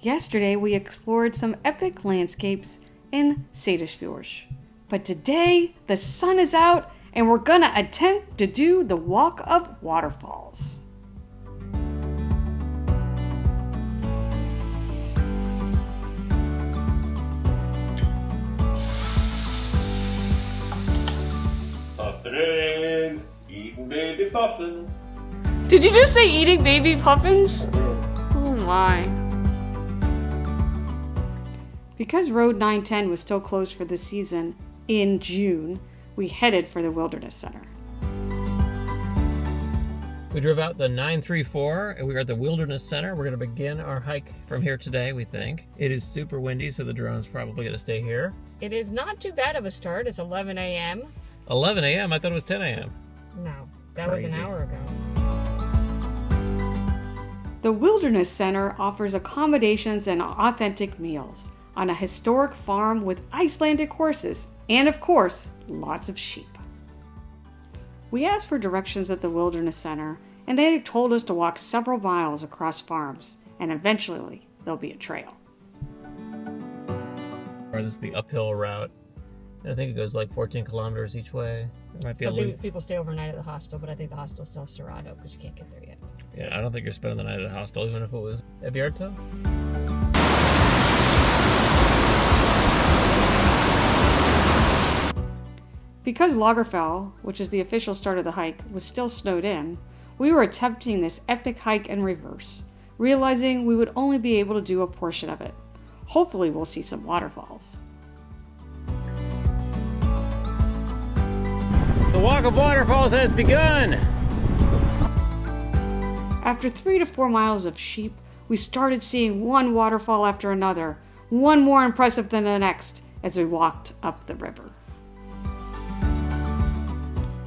Yesterday we explored some epic landscapes in Scenic Fjords. But today the sun is out and we're gonna attempt to do the Walk of Waterfalls. Puffin, eating baby puffins. Did you just say eating baby puffins? Oh my. Because Road 910 was still closed for the season in June, we headed for the Wilderness Center. We drove out the 934 and we are at the Wilderness Center. We're going to begin our hike from here today, we think. It is super windy, so the drone's probably going to stay here. It is not too bad of a start. It's 11 a.m. 11 a.m.? I thought it was 10 a.m. No, that Crazy. was an hour ago. The Wilderness Center offers accommodations and authentic meals on a historic farm with Icelandic horses and, of course, lots of sheep. We asked for directions at the Wilderness Center, and they told us to walk several miles across farms, and eventually there'll be a trail. Or this is the uphill route. I think it goes like 14 kilometers each way. There might be Some people stay overnight at the hostel, but I think the hostel's still Serrado because you can't get there yet. Yeah, I don't think you're spending the night at a hostel, even if it was Óbyggðasetur. Because Lagerfell, which is the official start of the hike, was still snowed in, we were attempting this epic hike in reverse, realizing we would only be able to do a portion of it. Hopefully we'll see some waterfalls. The Walk of Waterfalls has begun! After 3 to 4 miles of sheep, we started seeing one waterfall after another, one more impressive than the next, as we walked up the river.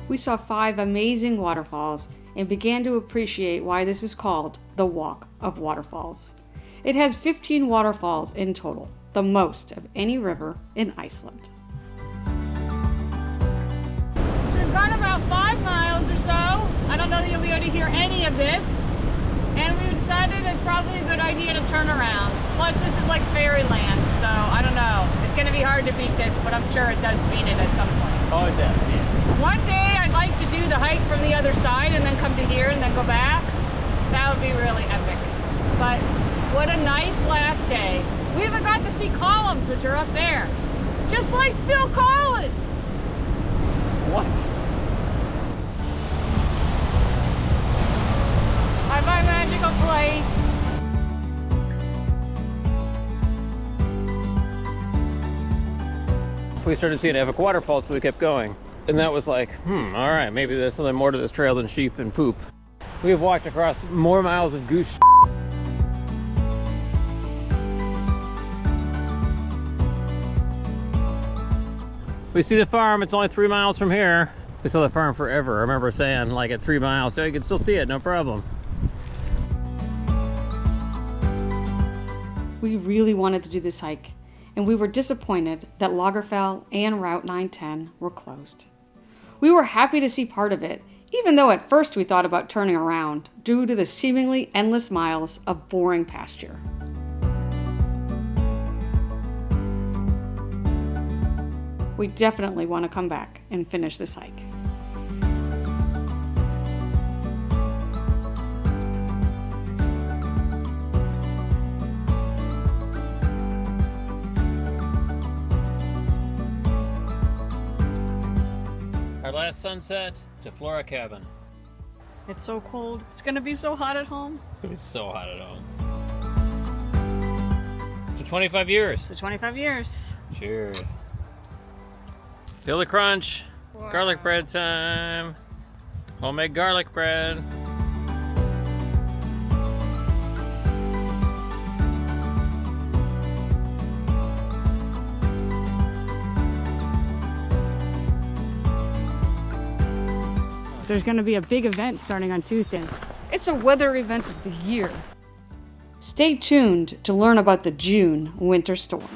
We saw 5 amazing waterfalls and began to appreciate why this is called the Walk of Waterfalls. It has 15 waterfalls in total, the most of any river in Iceland. So we've gone about 5 miles or so. I don't know that you'll be able to hear any of this. And we decided it's probably a good idea to turn around. Plus this is like fairyland, so I don't know. It's gonna be hard to beat this, but I'm sure it does beat it at some point. Oh, definitely. One day I'd like to do the hike from the other side and then come to here and then go back. That would be really epic. But what a nice last day. We even got to see columns, which are up there. Just like Phil Collins. What? Bye-bye, magical place. We started seeing epic waterfalls, so we kept going. And that was like, all right, maybe there's something more to this trail than sheep and poop. We have walked across more miles of goose. We see the farm, it's only 3 miles from here. We saw the farm forever. I remember saying like at 3 miles, so you can still see it, no problem. We really wanted to do this hike, and we were disappointed that Lagerfell and Route 910 were closed. We were happy to see part of it, even though at first we thought about turning around due to the seemingly endless miles of boring pasture. We definitely want to come back and finish this hike. Our last sunset to Flora Cabin. It's so cold. It's gonna be so hot at home. It's gonna be so hot at home. For 25 years. For 25 years. Cheers. Feel the crunch. Wow. Garlic bread time. Homemade garlic bread. There's going to be a big event starting on Tuesdays. It's a weather event of the year. Stay tuned to learn about the June winter storm.